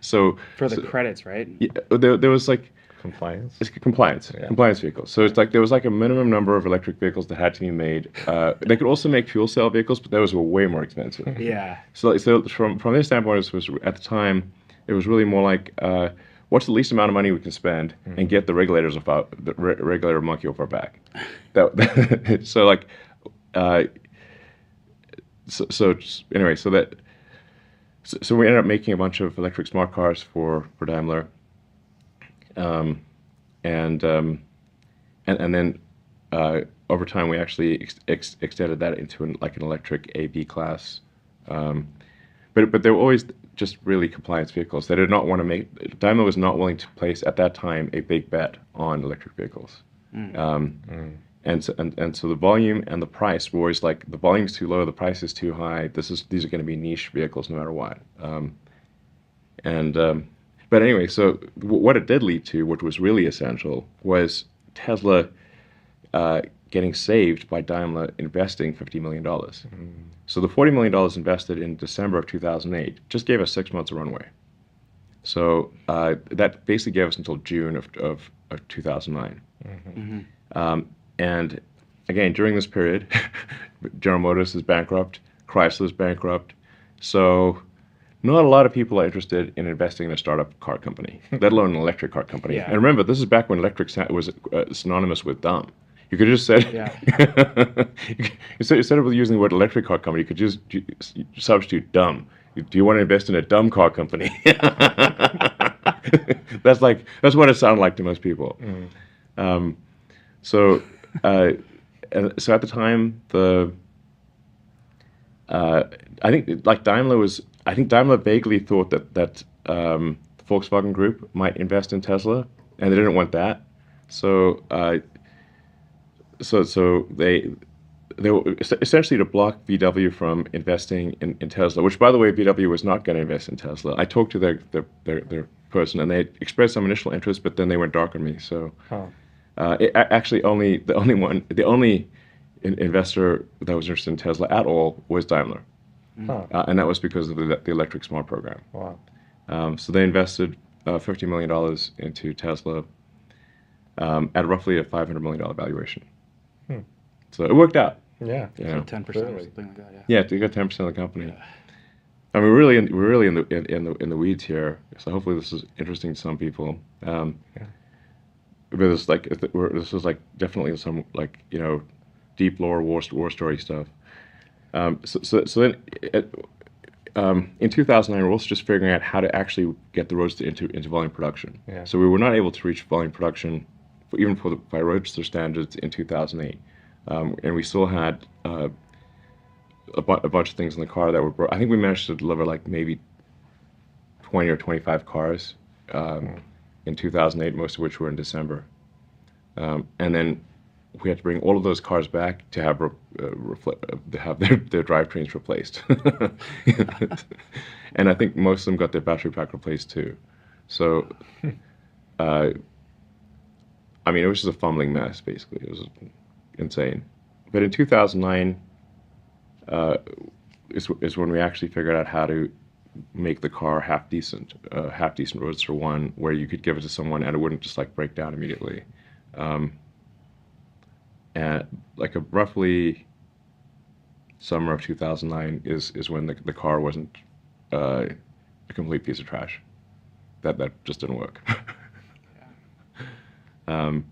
So For the credits, right? yeah, there was like Compliance. it's compliance vehicles. So it's like there was like a minimum number of electric vehicles that had to be made. They could also make fuel cell vehicles, but those were way more expensive. Yeah. So from this standpoint, it was at the time it was really more like what's the least amount of money we can spend and get the regulators off the regulator monkey off our back. So like anyway, so we ended up making a bunch of electric smart cars for Daimler. And then over time we actually extended that into an electric A/B class, but they were always just really compliance vehicles. They did not want to Daimler was not willing to place at that time a big bet on electric vehicles, and so the volume and the price were always like the volume's too low, the price is too high. These are going to be niche vehicles no matter what, But anyway, so what it did lead to, which was really essential, was Tesla getting saved by Daimler investing $50 million. So the $40 million invested in December of 2008 just gave us 6 months of runway. So that basically gave us until June of 2009. And again, during this period, General Motors is bankrupt, Chrysler is bankrupt. So not a lot of people are interested in investing in a startup car company, let alone an electric car company. Yeah. And remember, this is back when electric was synonymous with dumb. You could just say, instead of using the word electric car company, you could just substitute dumb. Do you want to invest in a dumb car company? That's what it sounded like to most people. So at the time, I think Daimler vaguely thought that the Volkswagen Group might invest in Tesla, and they didn't want that. So they were essentially to block VW from investing in Tesla, which, by the way, VW was not going to invest in Tesla. I talked to their person, and they expressed some initial interest, but then they went dark on me. So actually, the only investor that was interested in Tesla at all was Daimler. And that was because of the Electric Smart program. Wow. So they invested $50 million into Tesla at roughly a $500 million valuation. So it worked out. Yeah. So 10% or something like that. Yeah. Yeah, they got 10% of the company. Yeah. I mean, we're really in the weeds here. So hopefully this is interesting to some people. But this is like definitely some deep lore war story stuff. So then, in 2009, we're also just figuring out how to actually get the Roadster into volume production. Yeah. So we were not able to reach volume production, by Roadster standards, in 2008, and we still had a bunch of things in the car that were broke. I think we managed to deliver like maybe 20 or 25 cars in 2008, most of which were in December, and then we had to bring all of those cars back to have their drivetrains replaced. And I think most of them got their battery pack replaced too. So, I mean, it was just a fumbling mess, basically. It was insane. But in 2009 is when we actually figured out how to make the car half decent Roadster 1, where you could give it to someone and it wouldn't just break down immediately. And roughly summer of 2009 is when the car wasn't a complete piece of trash. That just didn't work. And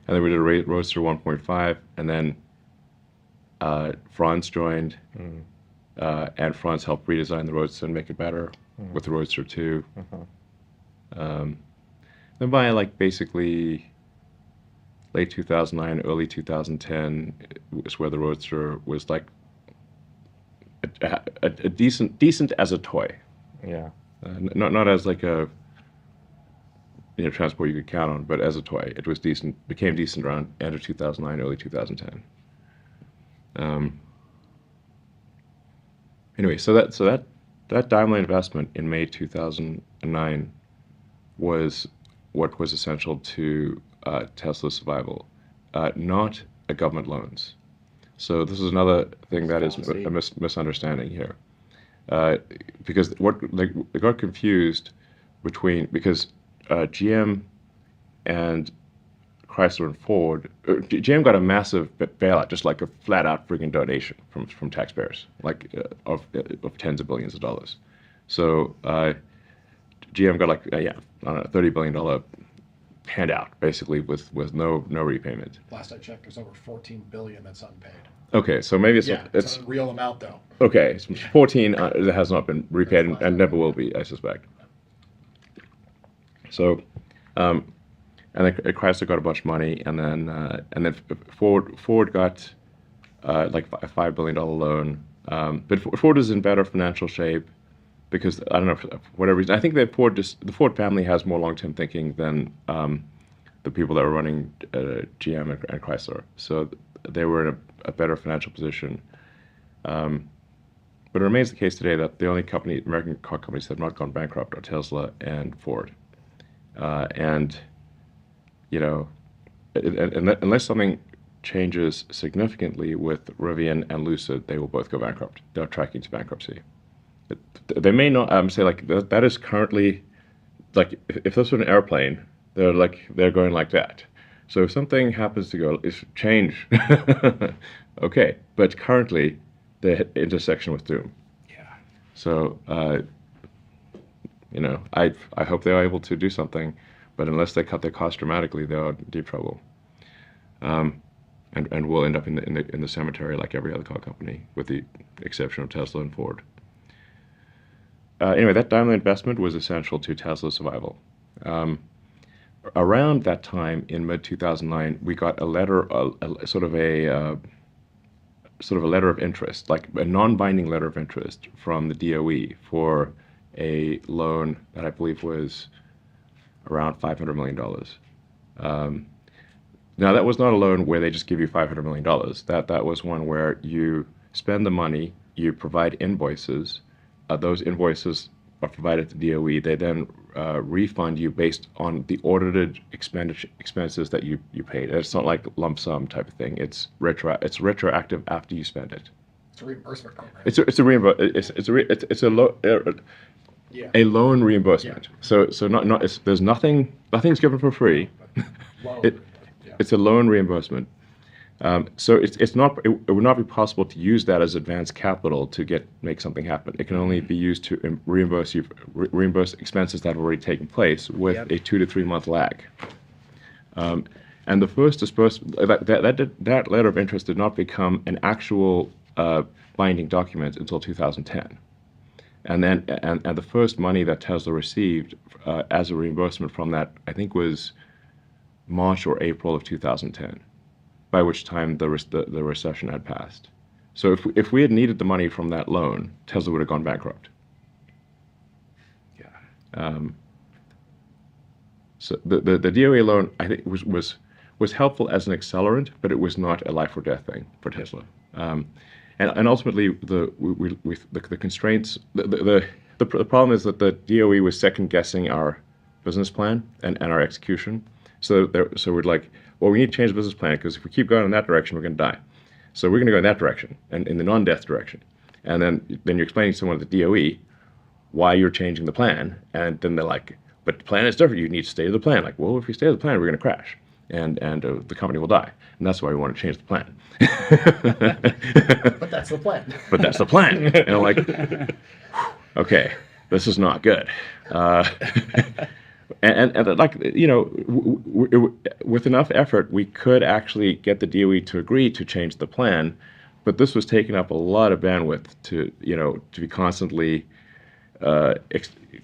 then we did a Roadster 1.5, and then Franz joined, and Franz helped redesign the Roadster and make it better with the Roadster 2. Then by basically late 2009, early 2010 is where the Roadster was a decent as a toy. Yeah. Not as a transport you could count on, but as a toy, it was decent. Became decent around end of 2009, early 2010. Anyway, so that Daimler investment in May 2009 was what was essential to Tesla's survival, not government loans. So this is another thing that is a misunderstanding here. because they got confused because GM and Chrysler and Ford, GM got a massive bailout, just like a flat out freaking donation from taxpayers, of tens of billions of dollars. So GM got like I don't know, $30 billion handout basically with no repayment. Last I checked, there's over 14 billion that's unpaid. Okay, so maybe It's a real amount though. okay. It's 14 that has not been repaid and never will be, I suspect. So, and then Chrysler got a bunch of money, and then Ford got like a $5 billion loan. But Ford is in better financial shape because I don't know for whatever reason. I think that the Ford family has more long-term thinking than the people that were running GM and Chrysler. So they were in a better financial position. But it remains the case today that the only American car companies that have not gone bankrupt are Tesla and Ford. And unless something changes significantly with Rivian and Lucid, they will both go bankrupt. They're tracking to bankruptcy. They may not say like that is currently like if this were an airplane, they're going like that. So if something happens to go change, okay. But currently, they're at intersection with doom. Yeah. So I hope they are able to do something, but unless they cut their costs dramatically, they are in deep trouble. And will end up in the cemetery like every other car company, with the exception of Tesla and Ford. Anyway, that Daimler investment was essential to Tesla's survival. Around that time, in mid-2009, we got a letter, sort of a letter of interest, like a non-binding letter of interest from the DOE for a loan that I believe was around $500 million. Now, that was not a loan where they just give you $500 million. That was one where you spend the money, you provide invoices. Those invoices are provided to DOE. They then refund you based on the audited expenses that you paid. It's not like lump sum type of thing. It's retroactive after you spend it. It's a reimbursement program. It's a loan reimbursement. Yeah. So there's nothing's given for free. Loan. It's a loan reimbursement. So it would not be possible to use that as advanced capital to make something happen. It can only be used to reimburse expenses that have already taken place with a 2 to 3 month lag. And the first disbursement, that letter of interest did not become an actual binding document until 2010. And then the first money that Tesla received as a reimbursement from that, I think, was March or April of 2010. By which time the recession had passed. So if we had needed the money from that loan, Tesla would have gone bankrupt. Yeah. So the DOE loan, I think, was helpful as an accelerant, but it was not a life or death thing for Tesla. And ultimately, the constraints, the problem is that the DOE was second guessing our business plan and our execution. So we're like, well, we need to change the business plan because if we keep going in that direction, we're going to die. So we're going to go in that direction and in the non-death direction. And then you're explaining to someone at the DOE why you're changing the plan. And then they're like, but the plan is different. You need to stay to the plan. Like, well, if we stay to the plan, we're going to crash and the company will die. And that's why we want to change the plan. But that's the plan. But that's the plan. And I'm like, okay, this is not good. And like, with enough effort, we could actually get the DOE to agree to change the plan, but this was taking up a lot of bandwidth to be constantly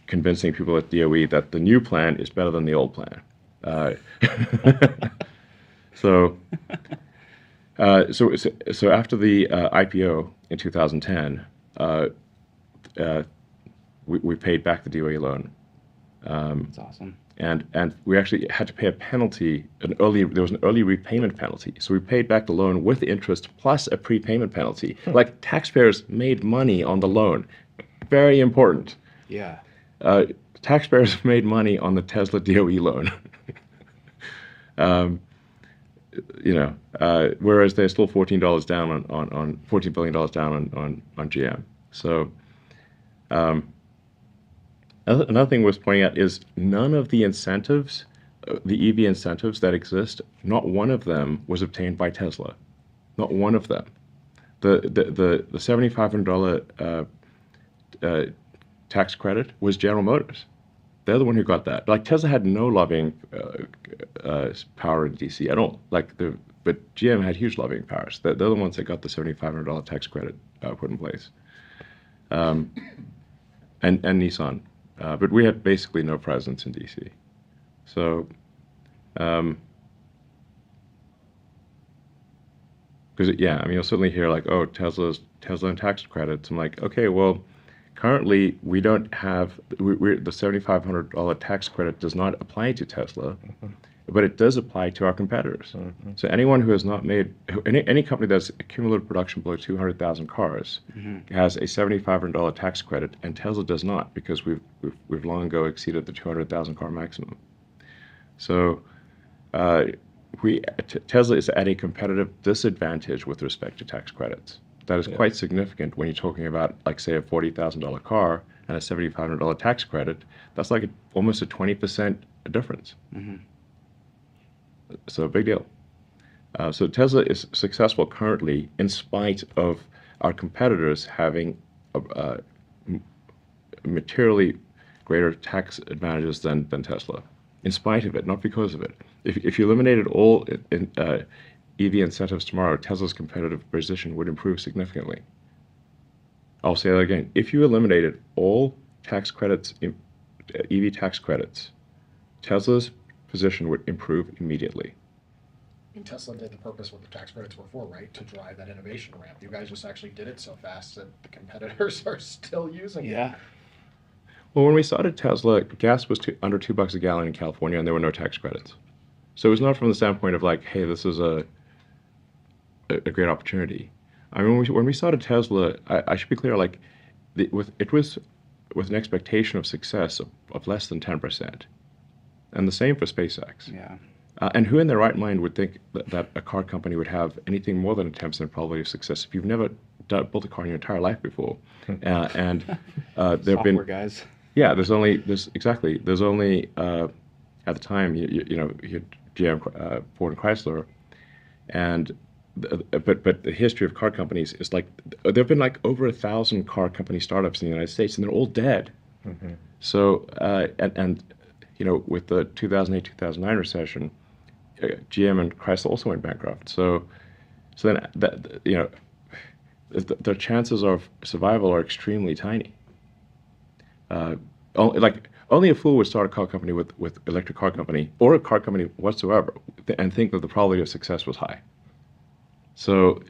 convincing people at DOE that the new plan is better than the old plan. So after the IPO in 2010, we paid back the DOE loan. That's awesome. And we actually had to pay a penalty, there was an early repayment penalty. So we paid back the loan with interest plus a prepayment penalty. Like, taxpayers made money on the loan. Very important. Yeah. Taxpayers made money on the Tesla DOE loan. Whereas they're still $14 down on $14 billion down on GM. So Another thing worth pointing out is none of the incentives, the EV incentives that exist, not one of them was obtained by Tesla. Not one of them. The $7,500 tax credit was General Motors. They're the one who got that. Like Tesla had no lobbying power in DC at all. But GM had huge lobbying powers. They're the ones that got the $7,500 tax credit put in place, and Nissan. But we had basically no presence in DC. So, because yeah, I mean, you'll certainly hear like, oh, Tesla and tax credits. I'm like, okay, well, currently we don't have the $7,500 tax credit does not apply to Tesla, but it does apply to our competitors. So anyone who has not made any company that's cumulative production below 200,000 cars has a $7,500 tax credit, and Tesla does not because we've long ago exceeded the 200,000 car maximum. So Tesla is at a competitive disadvantage with respect to tax credits. That is quite significant when you're talking about, like, say, a $40,000 car and a $7,500 tax credit. That's like almost a 20% difference. So a big deal. So Tesla is successful currently in spite of our competitors having materially greater tax advantages than Tesla. In spite of it, not because of it. If you eliminated all EV incentives tomorrow, Tesla's competitive position would improve significantly. I'll say that again. If you eliminated all tax credits, EV tax credits, Tesla's position would improve immediately. I mean, Tesla did the purpose what the tax credits were for, right? To drive that innovation ramp. You guys just actually did it so fast that the competitors are still using it. Yeah. Well, when we started Tesla, gas was under $2 a gallon in California, and there were no tax credits. So it was not from the standpoint of like, hey, this is a great opportunity. I mean, when we started Tesla, I should be clear, like, it was with an expectation of success of less than 10%, and the same for SpaceX. Yeah. And who in their right mind would think that a car company would have anything more than a 10% probability of success if you've never built a car in your entire life before? And there have been guys. Yeah, there's only at the time you had GM, Ford, and Chrysler, and but the history of car companies is like there've been like over 1,000 car company startups in the United States, and they're all dead. So and with the 2008-2009 recession, GM and Chrysler also went bankrupt. So then the chances of survival are extremely tiny. Only a fool would start a car company with electric car company or a car company whatsoever and think that the probability of success was high. So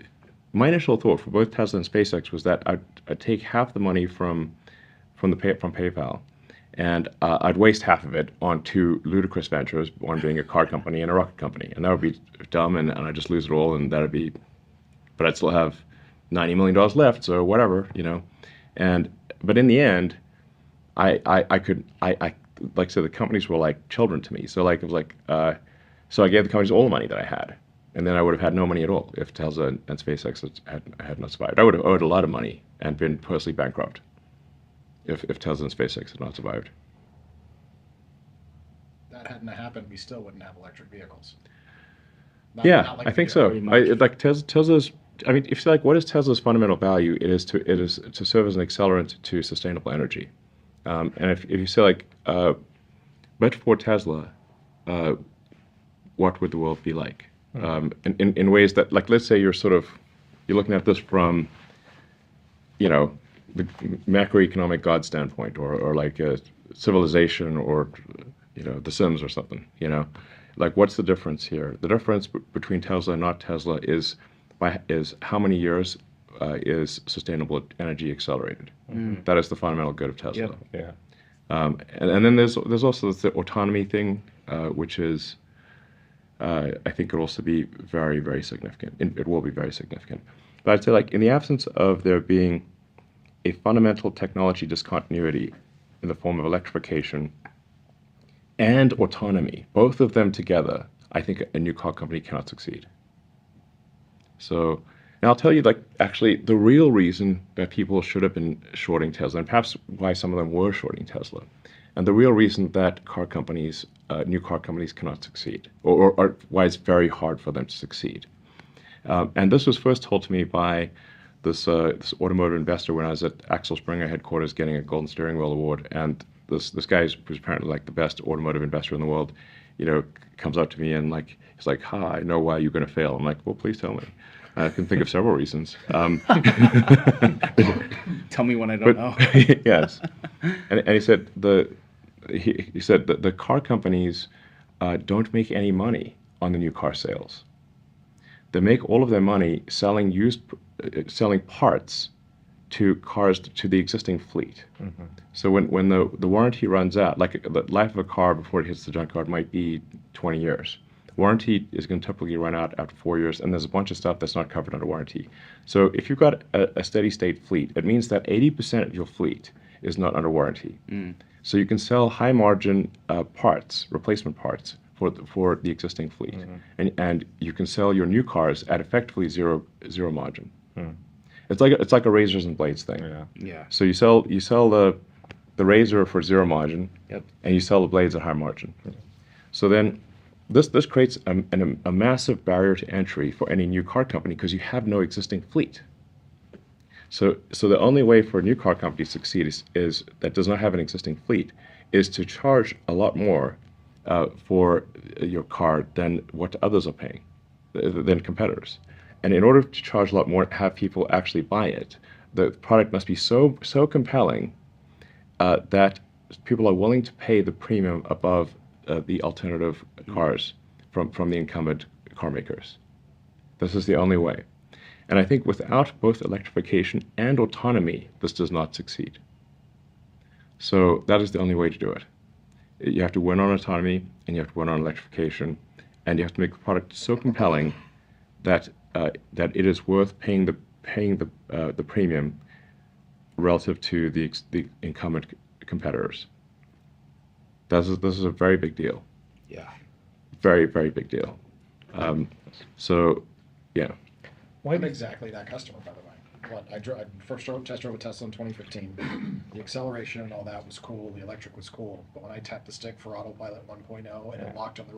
my initial thought for both Tesla and SpaceX was that I'd take half the money from PayPal, and I'd waste half of it on two ludicrous ventures, one being a car company and a rocket company, and that would be dumb, and I'd just lose it all, and that'd be, but I'd still have $90 million left, so whatever, but in the end, I like I said, the companies were like children to me. So like it was like, so I gave the companies all the money that I had, and then I would have had no money at all if Tesla and SpaceX had not survived. I would have owed a lot of money and been personally bankrupt if Tesla and SpaceX had not survived. That hadn't happened, we still wouldn't have electric vehicles. Not like I think so. Like Tesla's. I mean, if you like, what is Tesla's fundamental value? It is to serve as an accelerant to sustainable energy. And if you say like, but for Tesla, what would the world be like? In ways that, like, let's say you're looking at this from, the macroeconomic God standpoint, or like a civilization, or The Sims or something. Like, what's the difference here? The difference between Tesla and not Tesla is how many years is sustainable energy accelerated. That is the fundamental good of Tesla. Yeah. And then there's also the autonomy thing, which is I think it'll also be very, very significant. It will be very significant. But I'd say, like, in the absence of there being a fundamental technology discontinuity in the form of electrification and autonomy, both of them together, I think a new car company cannot succeed. So And I'll tell you, like, actually, the real reason that people should have been shorting Tesla, and perhaps why some of them were shorting Tesla, and the real reason that new car companies cannot succeed, or why it's very hard for them to succeed. And this was first told to me by this automotive investor when I was at Axel Springer headquarters getting a Golden Steering Wheel award. And this guy who's apparently like the best automotive investor in the world, comes up to me and he's like, "Ha, I know why you're going to fail." I'm like, "Well, please tell me." I can think of several reasons. Tell me when I don't know. Yes, and he said he said that the car companies don't make any money on the new car sales. They make all of their money selling parts to cars to the existing fleet. Mm-hmm. So when the warranty runs out, like the life of a car before it hits the junkyard might be 20 years. Warranty is going to typically run out after 4 years, and there's a bunch of stuff that's not covered under warranty. So if you've got a steady state fleet, it means that 80% of your fleet is not under warranty. So you can sell high margin parts, replacement parts for the existing fleet, and you can sell your new cars at effectively zero margin. It's like a razors and blades thing. Yeah. So you sell the razor for zero margin, Yep. and you sell the blades at high margin. So then this creates a massive barrier to entry for any new car company because you have no existing fleet. So the only way for a new car company to succeed is that does not have an existing fleet is to charge a lot more for your car than what others are paying, than competitors. And in order to charge a lot more, have people actually buy it, the product must be so compelling that people are willing to pay the premium above the alternative cars from the incumbent car makers. This is the only way. And I think without both electrification and autonomy, this does not succeed. So that is the only way to do it. You have to win on autonomy, and you have to win on electrification, and you have to make the product so compelling that it is worth paying the premium relative to the incumbent competitors. This is a very big deal. Yeah. Very, very big deal. So, yeah. I'm exactly that customer, by the way. I first test drove a Tesla in 2015. The acceleration and all that was cool. The electric was cool. But when I tapped the stick for autopilot 1.0 and it locked on the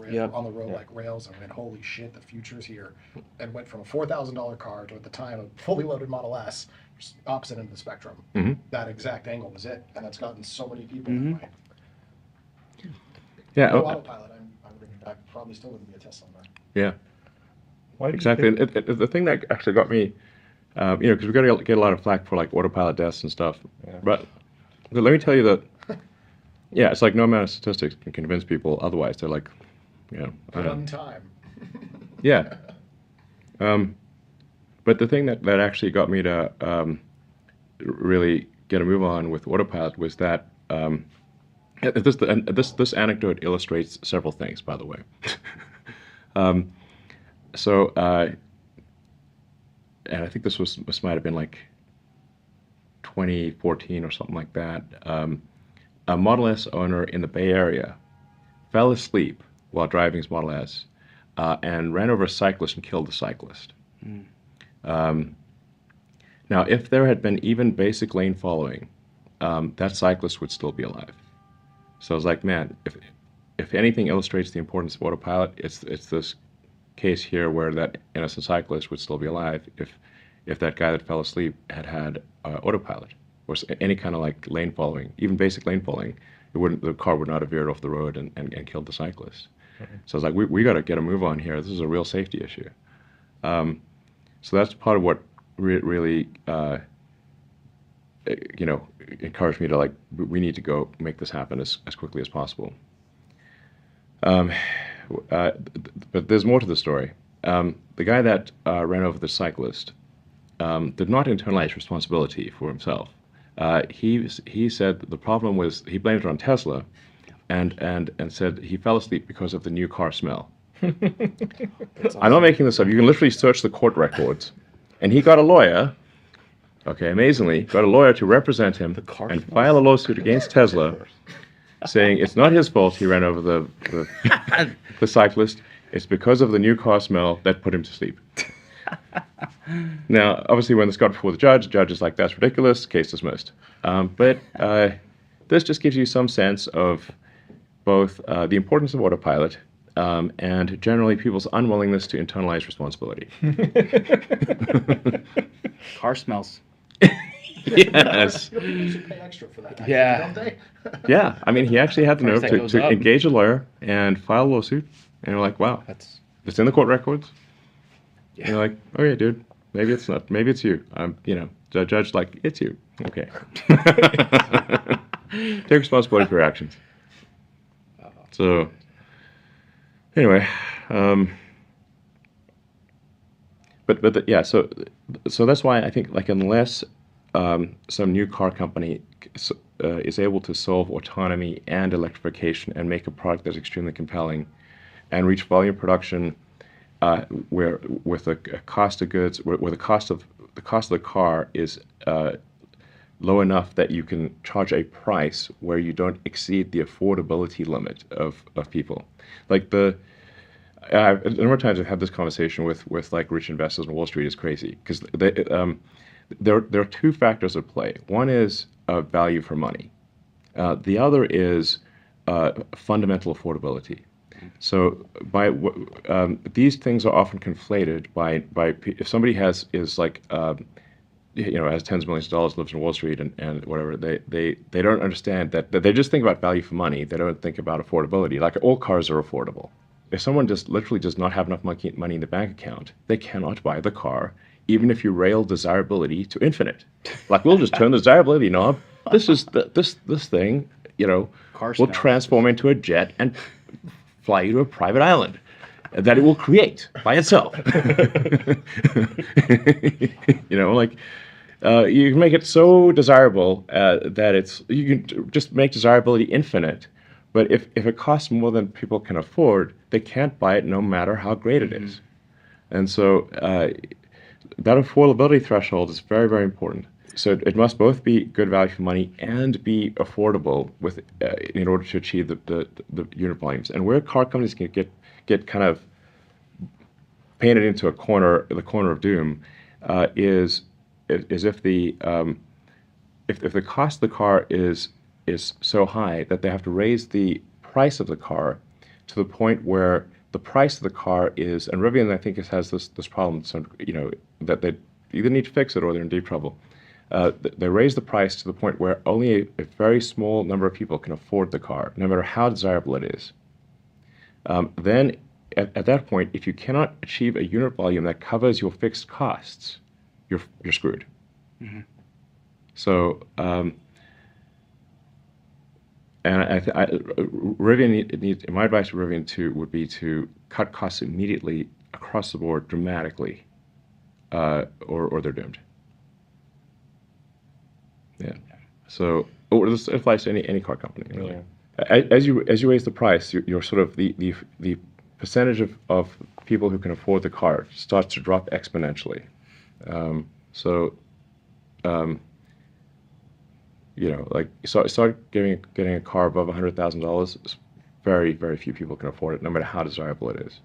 road like rails, I went, holy shit, the future's here. And went from a $4,000 car to, at the time, a fully loaded Model S, just opposite end of the spectrum. That exact angle was it. And that's gotten so many people that way. Yeah. No autopilot, I probably still wouldn't be a Tesla owner. Yeah. Why do you Exactly. think- And the thing that actually got me, because we got to get a lot of flack for like autopilot deaths and stuff. Yeah. But let me tell you that, yeah, it's like no amount of statistics can convince people otherwise. They're like, One time. yeah. But the thing that actually got me to really get a move on with autopilot was that this anecdote illustrates several things, by the way. And I think this might have been like 2014 or something like that. A Model S owner in the Bay Area fell asleep while driving his Model S and ran over a cyclist and killed the cyclist. Now, if there had been even basic lane following, that cyclist would still be alive. So I was like, man, if anything illustrates the importance of autopilot, it's this case here where that innocent cyclist would still be alive if that guy that fell asleep had autopilot or any kind of like lane following, even basic lane following. The car would not have veered off the road and killed the cyclist. So I was like, we got to get a move on here. This is a real safety issue. So that's part of what really encouraged me to like, we need to go make this happen as quickly as possible. But there's more to the story. The guy that ran over the cyclist did not internalize responsibility for himself. He said that the problem was he blamed it on Tesla, and said he fell asleep because of the new car smell. I'm not making this up. You can literally search the court records, and he got a lawyer. Okay, amazingly, got a lawyer to represent him and file a lawsuit against Tesla, saying it's not his fault he ran over the cyclist. It's because of the new car smell that put him to sleep. Now, obviously, when this got before the judge is like, that's ridiculous, case dismissed. But this just gives you some sense of both the importance of autopilot and generally people's unwillingness to internalize responsibility. Car smells. Yes. You should pay extra for that. Actually, Yeah. Don't they? Yeah, I mean, he actually had the Price nerve that goes to up. engage a lawyer and file a lawsuit. And you're like, wow, That's it's in the court records. yeah. And you're like, okay, dude, maybe it's not. Maybe it's you. The judge like, it's you. Okay. Take responsibility for your actions. So, anyway, yeah. So that's why I think like unless some new car company is able to solve autonomy and electrification and make a product that's extremely compelling, and reach volume production, where with a cost of goods, where the cost of the car is low enough that you can charge a price where you don't exceed the affordability limit of people. Like a number of times I've had this conversation with like rich investors on Wall Street. Is crazy because there are two factors at play. One is value for money. The other is fundamental affordability. So these things are often conflated by if somebody has tens of millions of dollars, lives in Wall Street and whatever, they don't understand that they just think about value for money. They don't think about affordability. Like all cars are affordable. If someone just literally does not have enough money in the bank account, they cannot buy the car, even if you rail desirability to infinite. Like we'll just turn the desirability knob. This thing, Car will smell. transform into a jet and fly you to a private island that it will create by itself. You can make it so desirable that you can just make desirability infinite. But if it costs more than people can afford, they can't buy it no matter how great it is. And so that affordability threshold is very, very important. So it must both be good value for money and be affordable in order to achieve the unit volumes. And where car companies can get kind of painted into the corner of doom is if the cost of the car is so high that they have to raise the price of the car to the point where the price of the car is, and Rivian I think has this problem, so, that they either need to fix it or they're in deep trouble. They raise the price to the point where only a very small number of people can afford the car, no matter how desirable it is. Then, at that point, if you cannot achieve a unit volume that covers your fixed costs, you're screwed. Mm-hmm. So, Rivian needs. My advice to Rivian would be to cut costs immediately across the board dramatically, or they're doomed. Yeah. So this applies to any car company. Really. Yeah. As you raise the price, you're sort of the percentage of people who can afford the car starts to drop exponentially. Start getting a car above $100,000. Very, very few people can afford it, no matter how desirable it is.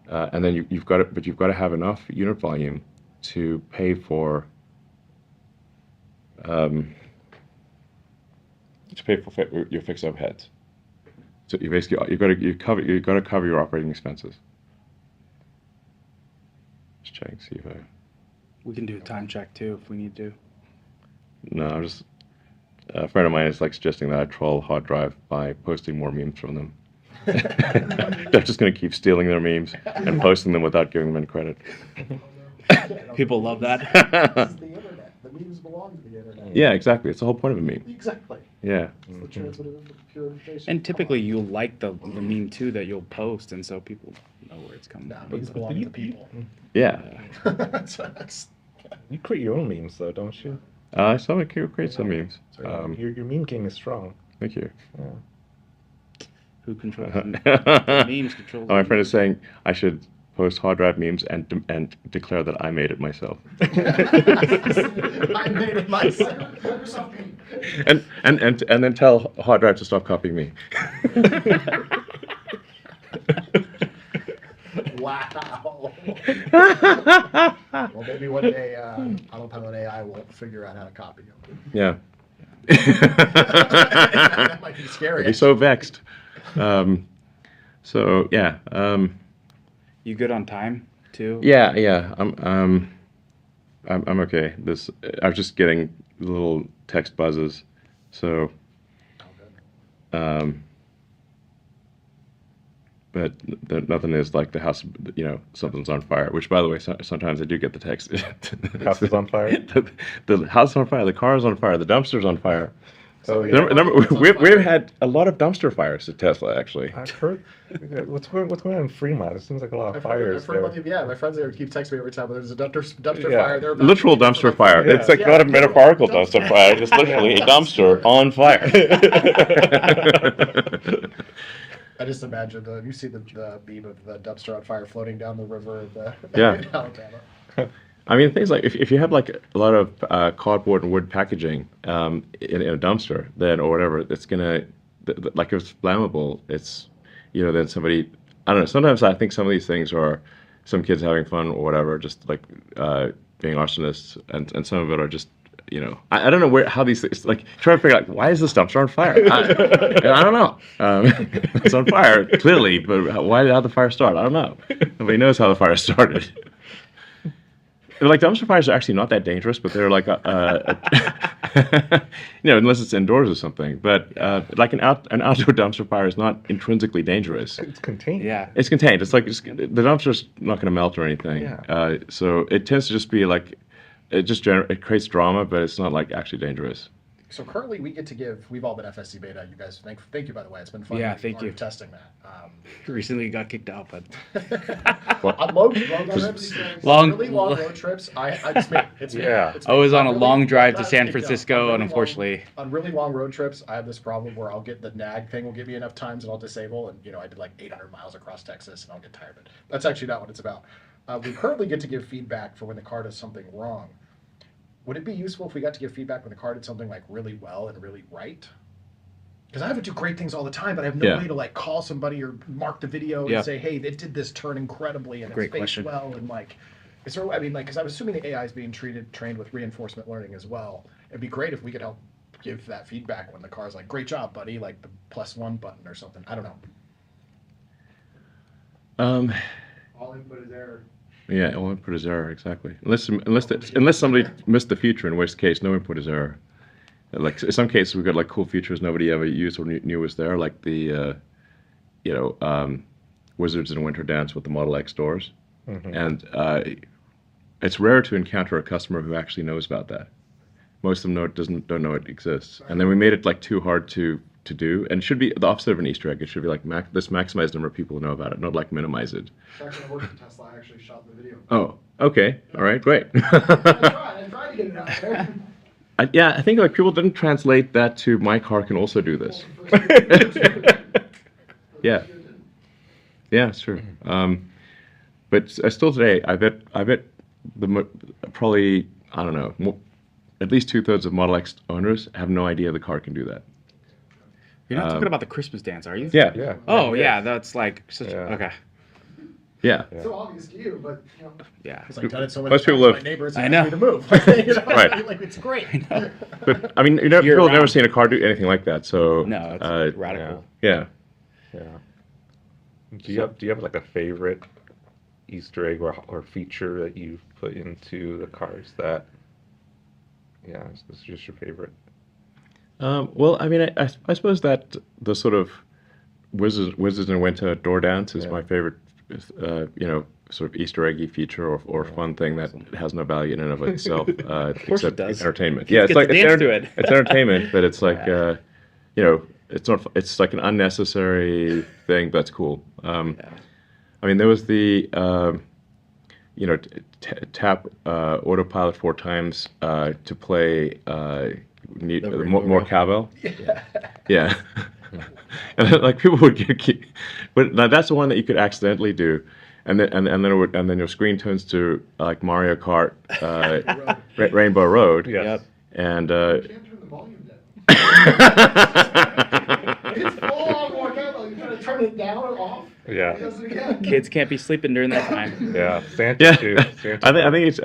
And then you've got to have enough unit volume to pay for. To pay for your fixed overheads. So you got to cover your operating expenses. Just checking, see if We can do a time check too if we need to. No, I'm just a friend of mine is like suggesting that I troll hard drive by posting more memes from them. They're just going to keep stealing their memes and posting them without giving them any credit. People love that. This is the internet. The memes belong to the internet. Yeah, exactly. It's the whole point of a meme. Exactly. Yeah. It's the transmitted of pure information. And typically you'll like the meme too that you'll post, and so people know where it's coming Nah, from. memes belong to the people. Yeah. That's You create your own memes, though, don't you? I saw it create some memes. So your meme game is strong. Thank you. Yeah. Who controls the memes? Controls. My the friend memes. is saying I should post hard drive memes and declare that I made it myself. I made it myself. and then tell hard drive to stop copying me. Wow. Wow. Well, maybe one day Autopilot AI will figure out how to copy you. Yeah. That might be scary. I'd be so vexed. So yeah. You good on time too? Yeah. I'm okay. I was just getting little text buzzes, so. But nothing is like the house, something's on fire. Which, by the way, sometimes I do get the text. The house is on fire. The house is on fire. The car is on fire. The dumpster's on fire. Oh, yeah. Remember, we've had a lot of dumpster fires at Tesla, actually. I've heard. What's going on in Fremont? It seems like a lot of fires I've heard there. Yeah, my friends there keep texting me every time there's a dumpster Yeah. fire. They're about Literal to get dumpster some- fire. Yeah. It's like not a metaphorical dumpster fire. It's literally a dumpster on fire. I just imagine you see the beam of the dumpster on fire floating down the river Yeah. in Alabama. I mean, things like if you have like a lot of cardboard and wood packaging in a dumpster, then or whatever, it's gonna like if it's flammable, it's then somebody, I don't know. Sometimes I think some of these things are some kids having fun or whatever, just like being arsonists, and some of it are just I don't know how these things, like trying to figure out why is this dumpster on fire? I don't know. It's on fire clearly, but how the fire start? I don't know. Nobody knows how the fire started. Like dumpster fires are actually not that dangerous, but they're like unless it's indoors or something. But like an outdoor dumpster fire is not intrinsically dangerous. It's contained. Yeah. It's contained. It's like the dumpster's not going to melt or anything. Yeah. So it tends to just be like it creates drama, but it's not like actually dangerous. So currently we get to we've all been FSC beta. You guys, thank you, by the way. It's been fun. Yeah, being thank part you. of testing that. Recently got kicked out, but On long trips, really long road trips, it's me. Yeah. It's I me. was on a Really- long drive to not San kicked out. Francisco, On and really unfortunately, on really long road trips, I have this problem where I'll get the nag thing will give me enough times and I'll disable, and I did like 800 miles across Texas and I'll get tired of it. That's actually not what it's about. We currently get to give feedback for when the car does something wrong. Would it be useful if we got to give feedback when the car did something like really well and really right? Because I have to do great things all the time, but I have no way to like call somebody or mark the video Yeah. and say, "Hey, it did this turn incredibly and Great it's spaced question. well." And like, is there? I mean, like, because I'm assuming the AI is being trained with reinforcement learning as well. It'd be great if we could help give that feedback when the car's like, "Great job, buddy!" Like the +1 button or something. I don't know. All input is error. Yeah, all input is error, exactly. Unless somebody missed the feature, in which case no input is error. Like in some cases, we've got like cool features nobody ever used or knew was there, like the Wizards in Winter Dance with the Model X doors, and it's rare to encounter a customer who actually knows about that. Most of them don't know it exists, and then we made it like too hard to do, and it should be the opposite of an Easter egg. It should be like this maximized number of people who know about it, not like minimize it. It's actually worked at Tesla. I actually shot the video. Oh, okay, all right, great. I tried to get it out there. Yeah, I think like people didn't translate that to my car can also do this. Yeah, it's true. But still today, I bet probably I don't know, at least 2/3 of Model X owners have no idea the car can do that. you're not talking about the Christmas dance, are you? Yeah, Yeah. Oh yeah, that's like such. Yeah. Okay. yeah. It's so obvious to you, but Yeah. it's like done it so much. Most people My live- neighbors I asked know. me to move. Right. Like it's great. But I mean, You're people have never around. seen a car do anything like that. So No, it's radical. yeah. Yeah. Do you have like a favorite Easter egg or feature that you've put into the cars that this is just your favorite? Well, I mean, I suppose that the sort of Wizards in Winter door dance is my favorite, sort of Easter eggy feature or fun thing that has no value in and of itself, course except it does. entertainment. Kids Yeah, it's get like to dance to it. it's entertainment, but it's like it's not. It's like an unnecessary thing, but it's cool. I mean, there was the tap autopilot 4 times to play more cowbell. Yeah. And then, like people would get, but now that's the one that you could accidentally do, and then your screen turns to like Mario Kart, Rainbow Road, Yes. Yep. and Can't turn the volume down. It's full on more cable. You gotta turn it down or off. Yeah. He does it again. Kids can't be sleeping during that time. Yeah, Santa Yeah, too. Santa I think it's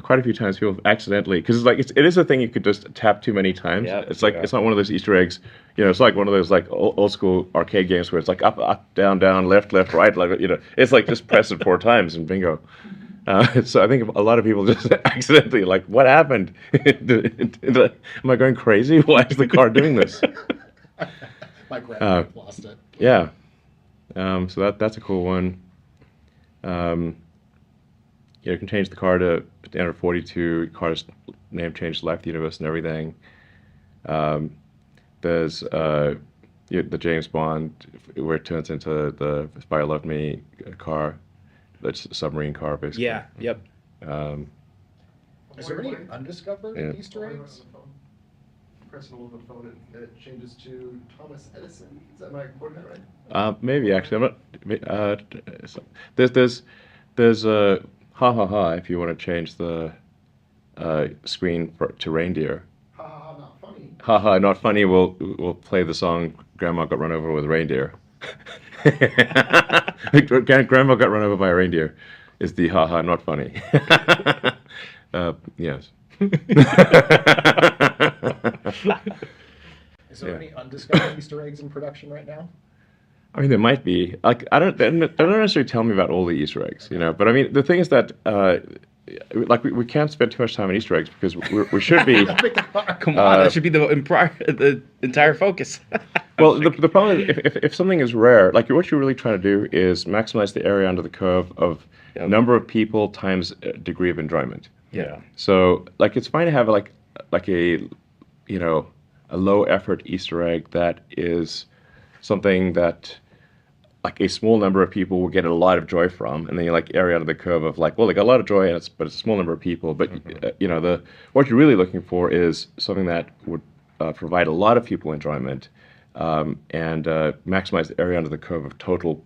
quite a few times people have accidentally, because it's like it is a thing you could just tap too many times. Yep. It's like Yeah. it's not one of those Easter eggs. You know, it's like one of those like old school arcade games where it's like up, down, down, left, left, right. Like, you know, it's like just press it 4 times and bingo. So I think a lot of people just accidentally like, what happened? Am I going crazy? Why is the car doing this? My grandpa lost it. Yeah. So that's a cool one. You can change the car to standard 42. Car's name changed life, the universe, and everything. There's the James Bond, where it turns into the Spy Love Me car. That's a submarine car, basically. Yeah. Yep. Is there any undiscovered Yeah. Easter eggs? Pressing a little bit phone, it changes to Thomas Edison. Is that my coordinate right? Maybe actually, I'm not. There's ha ha ha if you want to change the screen to reindeer. Ha ha ha, not funny. Ha ha, not funny. We'll play the song "Grandma Got Run Over with a Reindeer." Grandma got run over by a reindeer is the ha ha, not funny. Yes. Is there Yeah. any undiscovered Easter eggs in production right now? I mean, there might be. Like, they don't necessarily tell me about all the Easter eggs, you know. But I mean, the thing is that, like, we can't spend too much time on Easter eggs because we should be. Pick the car. Come on, that should be the entire focus. Well, the problem is if something is rare, like what you're really trying to do is maximize the area under the curve of Yep. number of people times degree of enjoyment. Yeah. So, like, it's fine to have like a, you know, a low effort Easter egg that is something that like a small number of people will get a lot of joy from, and then you like area under the curve of like, well, they got a lot of joy, and but it's a small number of people. But you know, what you're really looking for is something that would provide a lot of people enjoyment, and maximize the area under the curve of total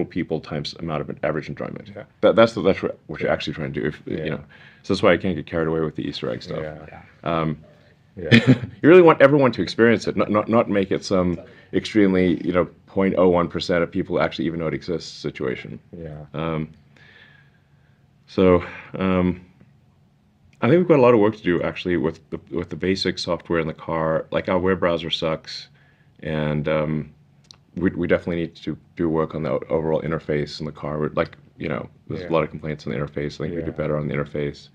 people times amount of average enjoyment. Yeah. That's what you're actually trying to do. If you know, so that's why I can't get carried away with the Easter egg stuff. Yeah. Yeah. You really want everyone to experience it, not make it some extremely, you know, 0.01% of people actually even know it exists situation. Yeah. So I think we've got a lot of work to do actually with the basic software in the car. Like our web browser sucks, and we definitely need to do work on the overall interface in the car. Like, you know, there's a lot of complaints on the interface. I think we do better on the interface.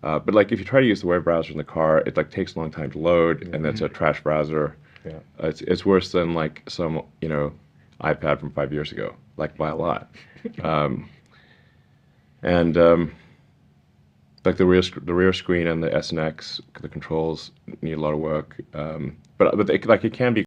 But like if you try to use the web browser in the car, it like takes a long time to load, and it's a trash browser. Yeah. It's worse than like some, you know, iPad from 5 years ago, like by a lot. Like the rear screen and the S and X, the controls need a lot of work. But it can be